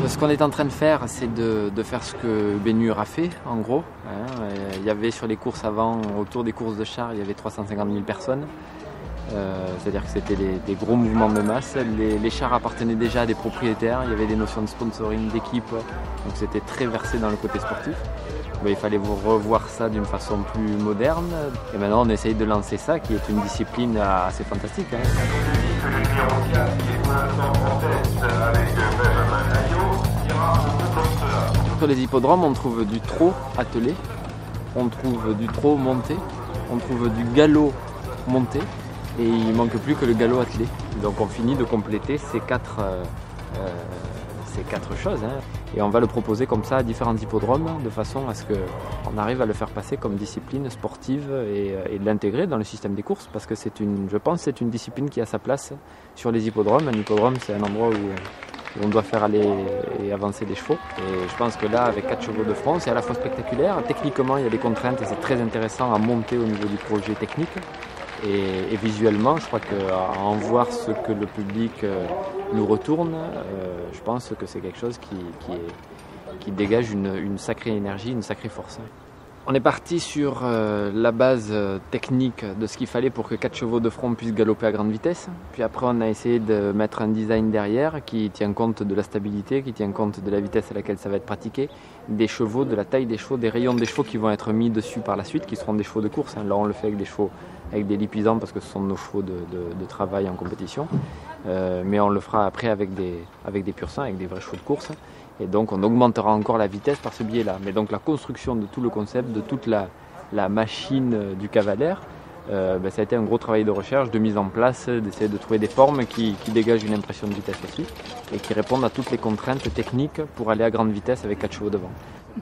Ce qu'on est en train de faire, c'est de faire ce que Bénur a fait, en gros. Il y avait sur les courses avant, autour des courses de chars, il y avait 350 000 personnes. C'est-à-dire que c'était des gros mouvements de masse. Les chars appartenaient déjà à des propriétaires, il y avait des notions de sponsoring, d'équipe, donc c'était très versé dans le côté sportif. Il fallait revoir ça d'une façon plus moderne. Et maintenant, on essaye de lancer ça, qui est une discipline assez fantastique. Sur les hippodromes, on trouve du trot attelé, on trouve du trot monté, on trouve du galop monté, et il ne manque plus que le galop attelé. Donc on finit de compléter ces quatre choses, et on va le proposer comme ça à différents hippodromes de façon à ce qu'on arrive à le faire passer comme discipline sportive et de l'intégrer dans le système des courses, parce que je pense que c'est une discipline qui a sa place sur les hippodromes. Un hippodrome, c'est un endroit où on doit faire aller et avancer des chevaux, et je pense que là, avec 4 chevaux de front, c'est à la fois spectaculaire. Techniquement, il y a des contraintes et c'est très intéressant à monter au niveau du projet technique. Et visuellement, je crois qu'à en voir ce que le public nous retourne, je pense que c'est quelque chose qui dégage une sacrée énergie, une sacrée force. On est parti sur la base technique de ce qu'il fallait pour que 4 chevaux de front puissent galoper à grande vitesse. Puis après, on a essayé de mettre un design derrière qui tient compte de la stabilité, qui tient compte de la vitesse à laquelle ça va être pratiqué, des chevaux, de la taille des chevaux, des rayons des chevaux qui vont être mis dessus par la suite, qui seront des chevaux de course. Là, on le fait avec des chevaux avec des lipisants parce que ce sont nos chevaux de travail en compétition. Mais on le fera après avec des pur sang, avec des vrais chevaux de course. Et donc on augmentera encore la vitesse par ce biais-là. Mais donc la construction de tout le concept, de toute la machine du cavalaire, ça a été un gros travail de recherche, de mise en place, d'essayer de trouver des formes qui dégagent une impression de vitesse aussi et qui répondent à toutes les contraintes techniques pour aller à grande vitesse avec 4 chevaux devant.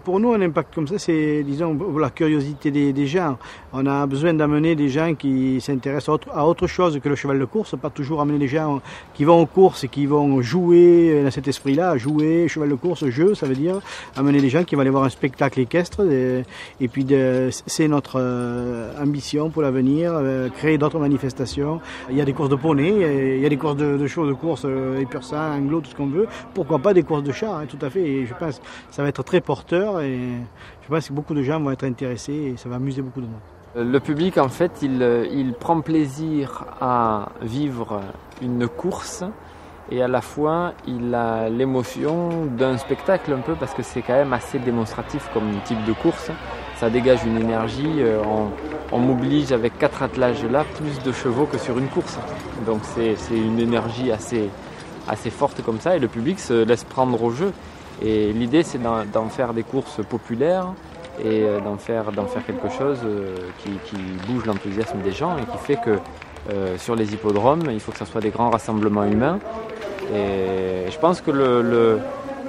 Pour nous, un impact comme ça, c'est, disons, la curiosité des gens. On a besoin d'amener des gens qui s'intéressent à autre chose que le cheval de course, pas toujours amener des gens qui vont aux courses et qui vont jouer dans cet esprit-là, jouer, cheval de course, jeu, ça veut dire amener des gens qui vont aller voir un spectacle équestre. Et puis, c'est notre ambition pour l'avenir, créer d'autres manifestations. Il y a des courses de poney, il y a des courses de chevaux de course, les pur sang, anglo, tout ce qu'on veut. Pourquoi pas des courses de chars, tout à fait. Et je pense que ça va être très porteur. Et je pense que beaucoup de gens vont être intéressés et ça va amuser beaucoup de monde. Le public, en fait, il prend plaisir à vivre une course et à la fois il a l'émotion d'un spectacle un peu, parce que c'est quand même assez démonstratif comme type de course. Ça dégage une énergie, on m'oblige avec 4 attelages là, plus de chevaux que sur une course. Donc c'est une énergie assez forte comme ça, et le public se laisse prendre au jeu. Et l'idée, c'est d'en faire des courses populaires et d'en faire quelque chose qui bouge l'enthousiasme des gens et qui fait que sur les hippodromes, il faut que ce soit des grands rassemblements humains. Et je pense que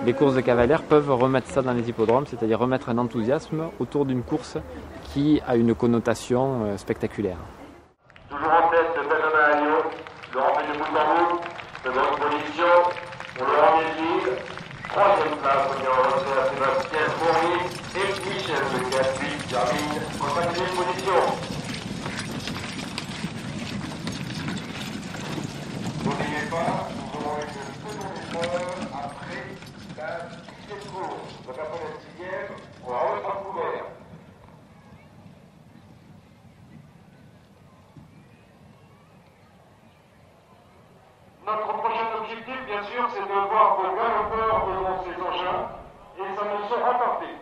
les courses de cavalaires peuvent remettre ça dans les hippodromes, c'est-à-dire remettre un enthousiasme autour d'une course qui a une connotation spectaculaire. Toujours en tête de Benjamin Agneau, le rempli de bout en bout, de bonne position, pour le rempli. Troisième place, on est à Sébastien Fournier et Michel de Capuis termine en 5e position. N'oubliez pas, nous aurons une seconde épreuve après la 6e course. Donc après la 6e, on va remettre en couvert. Notre prochain objectif, bien sûr, c'est de voir vos galopeurs devant ces engins, et ça ne sera pas fait.